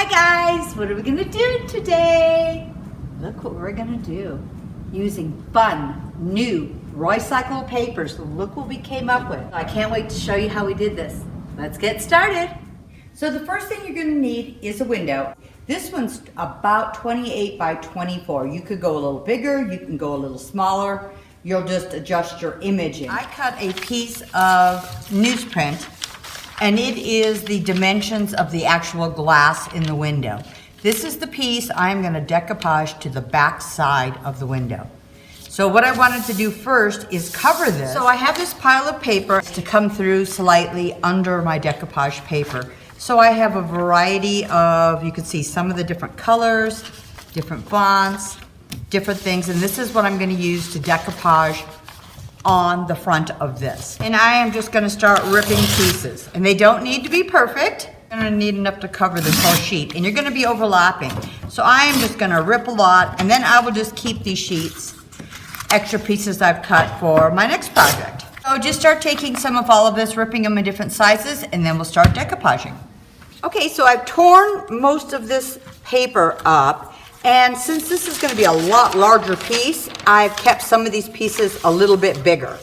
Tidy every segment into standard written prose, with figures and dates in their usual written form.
guys, what are we gonna do today? Look what we're gonna do. Using fun, new, recycled papers. Look what we came up with. I can't wait to show you how we did this. Let's get started. So the first thing you're gonna need is a window. This one's about 28 by 24. You could go a little bigger, you can go a little smaller. You'll just adjust your imaging. I cut a piece of newsprint, and it is the dimensions of the actual glass in the window. This is the piece I'm gonna decoupage to the back side of the window. So what I wanted to do first is cover this. So I have this pile of paper to come through slightly under my decoupage paper. So I have a variety of, you can see some of the different colors, different fonts, different things, and this is what I'm gonna use to decoupage on the front of this. And I am just gonna start ripping pieces. And they don't need to be perfect. I'm gonna need enough to cover this whole sheet. And you're gonna be overlapping. So I am just gonna rip a lot, and then I will just keep these sheets, extra pieces I've cut for my next project. So just start taking some of all of this, ripping them in different sizes, and then we'll start decoupaging. Okay, so I've torn most of this paper up. And since this is going to be a lot larger piece, I've kept some of these pieces a little bit bigger.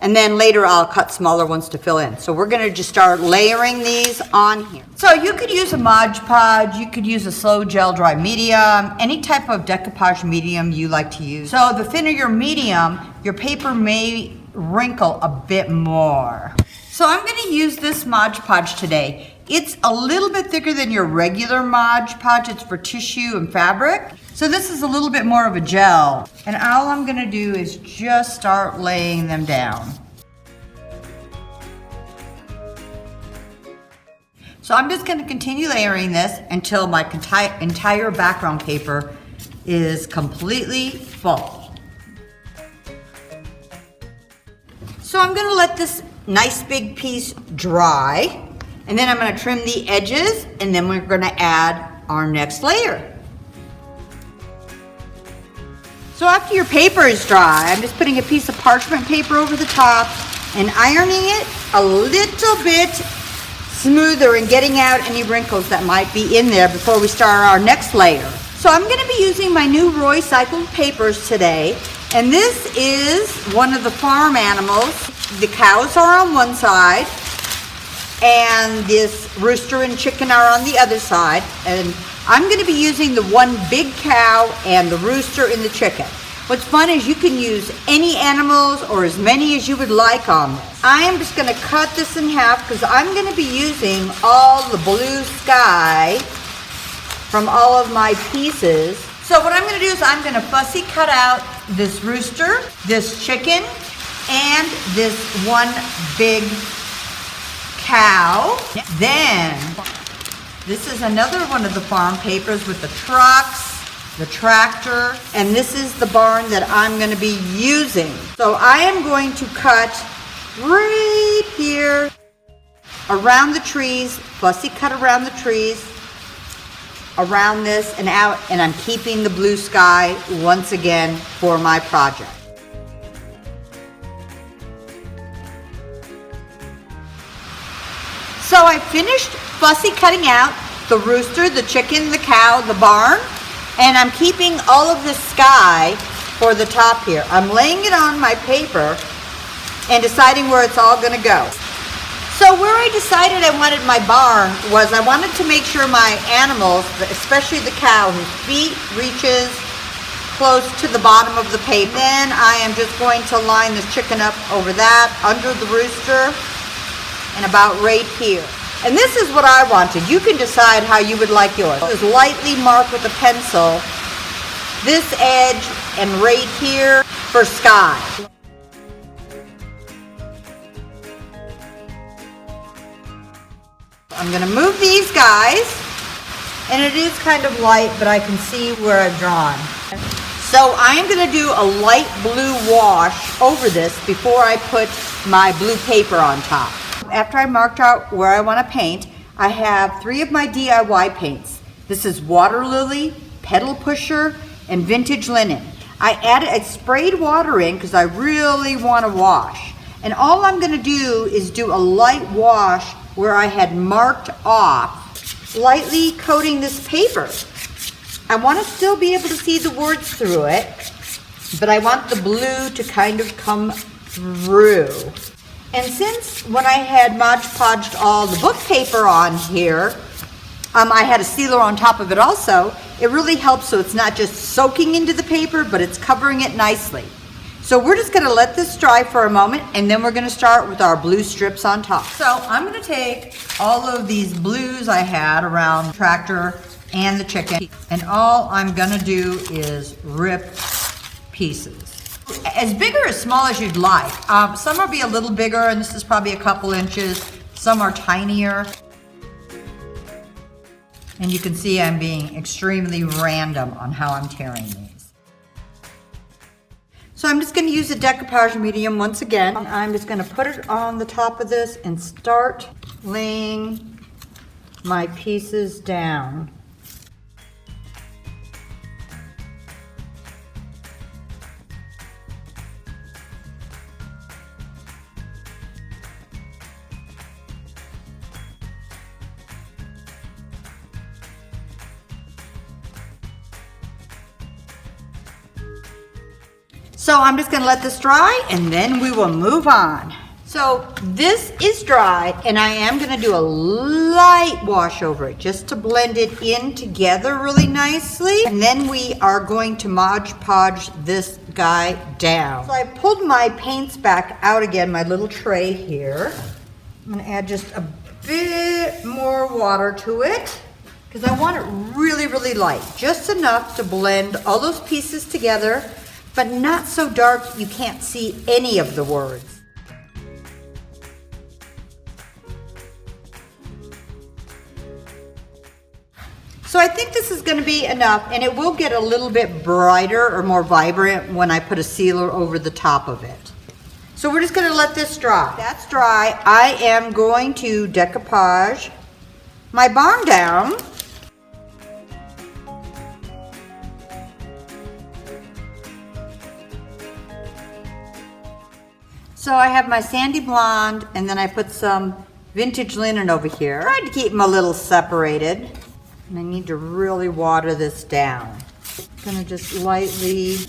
And then later I'll cut smaller ones to fill in. So we're going to just start layering these on here. So you could use a Mod Podge, you could use a slow gel dry medium, any type of decoupage medium you like to use. So the thinner your medium, your paper may wrinkle a bit more. So I'm going to use this Mod Podge today. It's a little bit thicker than your regular Mod Podge. It's for tissue and fabric. So this is a little bit more of a gel. And all I'm gonna do is just start laying them down. So I'm just gonna continue layering this until my entire background paper is completely full. So I'm gonna let this nice big piece dry. And then I'm going to trim the edges, and then we're going to add our next layer. So after your paper is dry, I'm just putting a piece of parchment paper over the top and ironing it a little bit smoother and getting out any wrinkles that might be in there before we start our next layer. So I'm going to be using my new recycled papers today, and this is one of the farm animals. The cows are on one side, and this rooster and chicken are on the other side. And I'm gonna be using the one big cow and the rooster and the chicken. What's fun is you can use any animals or as many as you would like on this. I am just gonna cut this in half because I'm gonna be using all the blue sky from all of my pieces. So what I'm gonna do is I'm gonna fussy cut out this rooster, this chicken, and this one big cow. Then this is another one of the farm papers with the trucks, the tractor, and this is the barn that I'm going to be using. So I am going to cut right here around the trees, fussy cut around the trees, around this and out, and I'm keeping the blue sky once again for my project. So I finished fussy cutting out the rooster, the chicken, the cow, the barn, and I'm keeping all of the sky for the top here. I'm laying it on my paper and deciding where it's all gonna go. So where I decided I wanted my barn was I wanted to make sure my animals, especially the cow, whose feet reaches close to the bottom of the paper. Then I am just going to line this chicken up over that, under the rooster, and about right here. And this is what I wanted. You can decide how you would like yours. Just lightly mark with a pencil this edge and right here for sky. I'm gonna move these guys, and it is kind of light, but I can see where I've drawn. So I am gonna do a light blue wash over this before I put my blue paper on top. After I marked out where I want to paint, I have 3 of my DIY paints. This is Water Lily, Pedal Pusher, and Vintage Linen. I sprayed water in because I really want to wash. And all I'm going to do is do a light wash where I had marked off lightly coating this paper. I want to still be able to see the words through it, but I want the blue to kind of come through. And since when I had Mod Podged all the book paper on here, I had a sealer on top of it also, it really helps so it's not just soaking into the paper, but it's covering it nicely. So we're just gonna let this dry for a moment, and then we're gonna start with our blue strips on top. So I'm gonna take all of these blues I had around the tractor and the chicken, and all I'm gonna do is rip pieces. As big or as small as you'd like. Some will be a little bigger, and this is probably a couple inches. Some are tinier. And you can see I'm being extremely random on how I'm tearing these. So I'm just going to use a decoupage medium once again. I'm just going to put it on the top of this and start laying my pieces down. So I'm just gonna let this dry and then we will move on. So this is dry and I am gonna do a light wash over it just to blend it in together really nicely. And then we are going to Mod Podge this guy down. So I pulled my paints back out again, my little tray here. I'm gonna add just a bit more water to it because I want it really, really light. Just enough to blend all those pieces together, but not so dark you can't see any of the words. So I think this is going to be enough, and it will get a little bit brighter or more vibrant when I put a sealer over the top of it. So we're just going to let this dry. That's dry. I am going to decoupage my barn down. So I have my sandy blonde, and then I put some vintage linen over here. I tried to keep them a little separated, and I need to really water this down. I'm gonna just lightly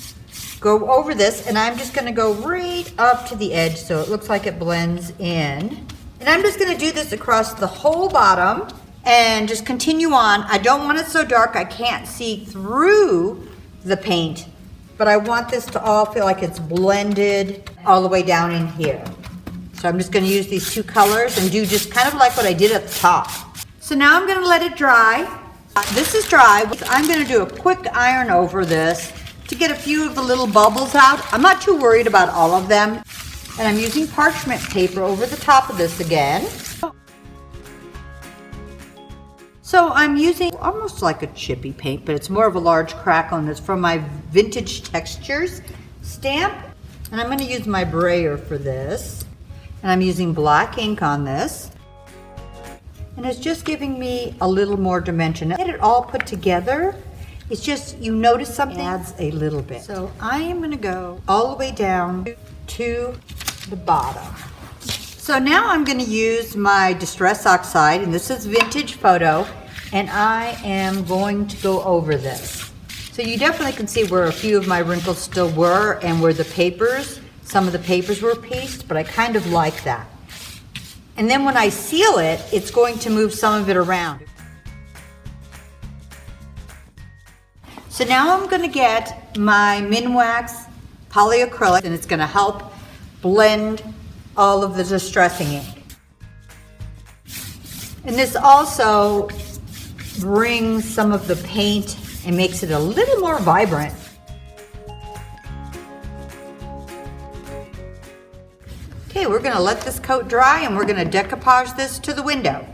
go over this, and I'm just gonna go right up to the edge so it looks like it blends in. And I'm just gonna do this across the whole bottom and just continue on. I don't want it so dark I can't see through the paint, but I want this to all feel like it's blended all the way down in here. So I'm just gonna use these two colors and do just kind of like what I did at the top. So now I'm gonna let it dry. This is dry. I'm gonna do a quick iron over this to get a few of the little bubbles out. I'm not too worried about all of them. And I'm using parchment paper over the top of this again. So I'm using almost like a chippy paint, but it's more of a large crackle, and it's from my Vintage Textures stamp. And I'm going to use my brayer for this. And I'm using black ink on this. And it's just giving me a little more dimension. Get it all put together. It's just, you notice something adds a little bit. So I am going to go all the way down to the bottom. So now I'm going to use my Distress Oxide, and this is Vintage Photo, and I am going to go over this. So you definitely can see where a few of my wrinkles still were, and where the papers, some of the papers were pieced, but I kind of like that. And then when I seal it, it's going to move some of it around. So now I'm going to get my Minwax polyacrylic, and it's going to help blend all of the distressing ink. And this also brings some of the paint and makes it a little more vibrant. Okay, we're going to let this coat dry, and we're going to decoupage this to the window.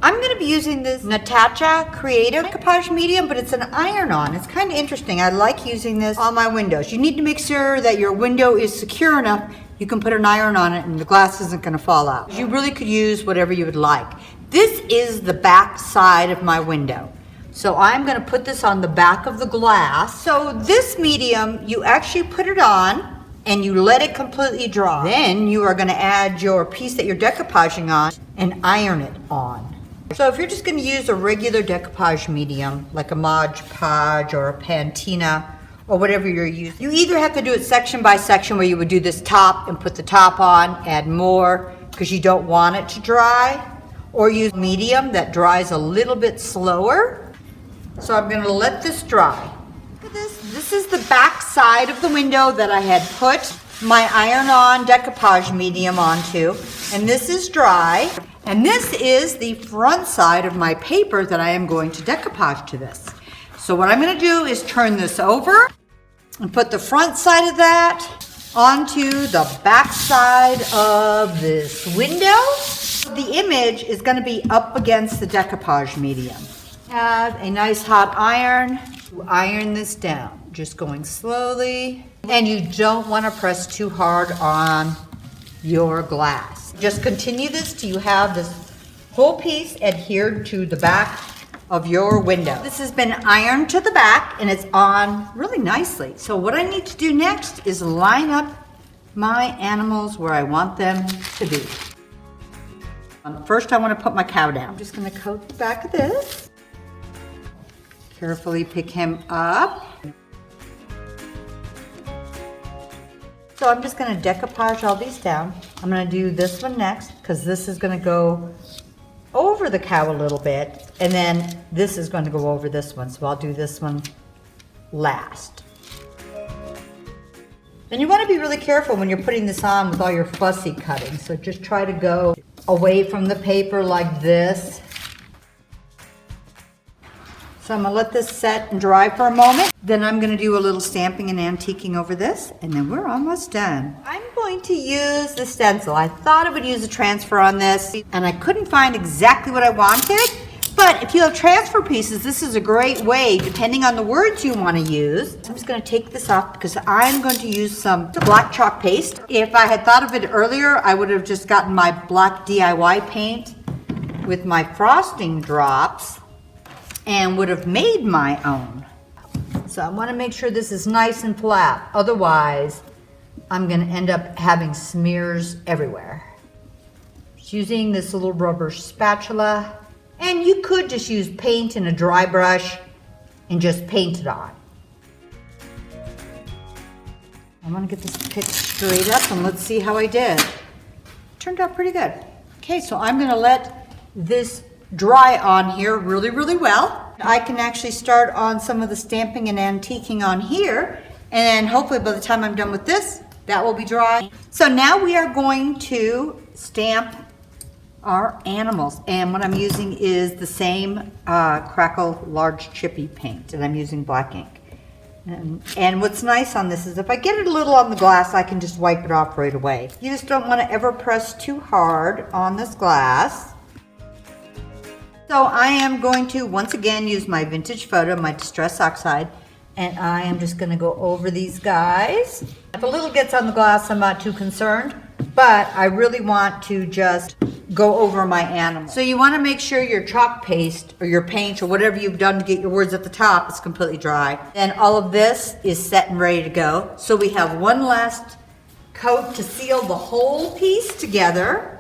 I'm going to be using this Natasha Creative Decoupage Medium, but it's an iron-on. It's kind of interesting. I like using this on my windows. You need to make sure that your window is secure enough you can put an iron on it and the glass isn't going to fall out. You really could use whatever you would like. This is the back side of my window. So I'm going to put this on the back of the glass. So this medium, you actually put it on and you let it completely dry. Then you are going to add your piece that you're decoupaging on and iron it on. So if you're just going to use a regular decoupage medium, like a Mod Podge or a Patina, or whatever you're using, you either have to do it section by section where you would do this top and put the top on, add more because you don't want it to dry, or use medium that dries a little bit slower. So I'm going to let this dry. Look at this. This is the back side of the window that I had put my iron-on decoupage medium onto, and this is dry. And this is the front side of my paper that I am going to decoupage to this. So what I'm going to do is turn this over and put the front side of that onto the back side of this window. The image is going to be up against the decoupage medium. Have a nice hot iron to iron this down, just going slowly. And you don't want to press too hard on your glass. Just continue this till you have this whole piece adhered to the back of your window. This has been ironed to the back and it's on really nicely. So what I need to do next is line up my animals where I want them to be. First I want to put my cow down. I'm just going to coat the back of this. Carefully pick him up. So I'm just going to decoupage all these down. I'm going to do this one next because this is going to go over the cow a little bit, and then this is going to go over this one, so I'll do this one last. And you want to be really careful when you're putting this on with all your fussy cutting, so just try to go away from the paper like this. So I'm going to let this set and dry for a moment. Then I'm going to do a little stamping and antiquing over this, and then we're almost done. I'm going to use the stencil. I thought I would use a transfer on this, and I couldn't find exactly what I wanted. But if you have transfer pieces, this is a great way, depending on the words you want to use. I'm just going to take this off because I'm going to use some black chalk paste. If I had thought of it earlier, I would have just gotten my black DIY paint with my frosting drops and would have made my own. So I want to make sure this is nice and flat. Otherwise, I'm going to end up having smears everywhere. Just using this little rubber spatula. And you could just use paint and a dry brush and just paint it on. I want to get this picked straight up and let's see how I did. Turned out pretty good. Okay, so I'm going to let this dry on here really, really well. I can actually start on some of the stamping and antiquing on here, and hopefully by the time I'm done with this, that will be dry. So now we are going to stamp our animals, and what I'm using is the same Crackle Large Chippy paint, and I'm using black ink. And what's nice on this is if I get it a little on the glass, I can just wipe it off right away. You just don't want to ever press too hard on this glass. So I am going to once again use my vintage photo, my Distress Oxide, and I am just going to go over these guys. If a little gets on the glass, I'm not too concerned, but I really want to just go over my animal. So you want to make sure your chalk paste or your paint or whatever you've done to get your words at the top is completely dry. And all of this is set and ready to go. So we have one last coat to seal the whole piece together,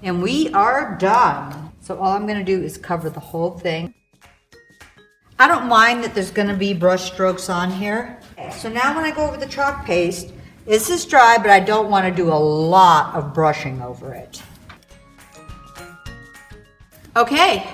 and we are done. So all I'm going to do is cover the whole thing. I don't mind that there's going to be brush strokes on here. So now when I go over the chalk paste, this is dry, but I don't want to do a lot of brushing over it. Okay,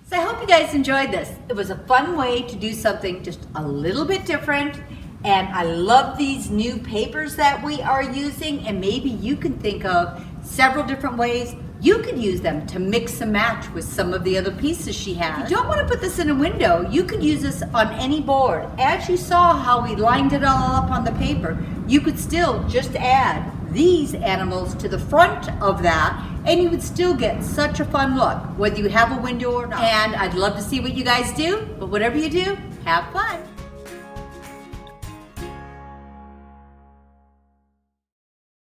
so I hope you guys enjoyed this. It was a fun way to do something just a little bit different, and I love these new papers that we are using, and maybe you can think of several different ways you could use them to mix and match with some of the other pieces she has. If you don't want to put this in a window, you could use this on any board. As you saw how we lined it all up on the paper, you could still just add these animals to the front of that, and you would still get such a fun look, whether you have a window or not. And I'd love to see what you guys do, but whatever you do, have fun.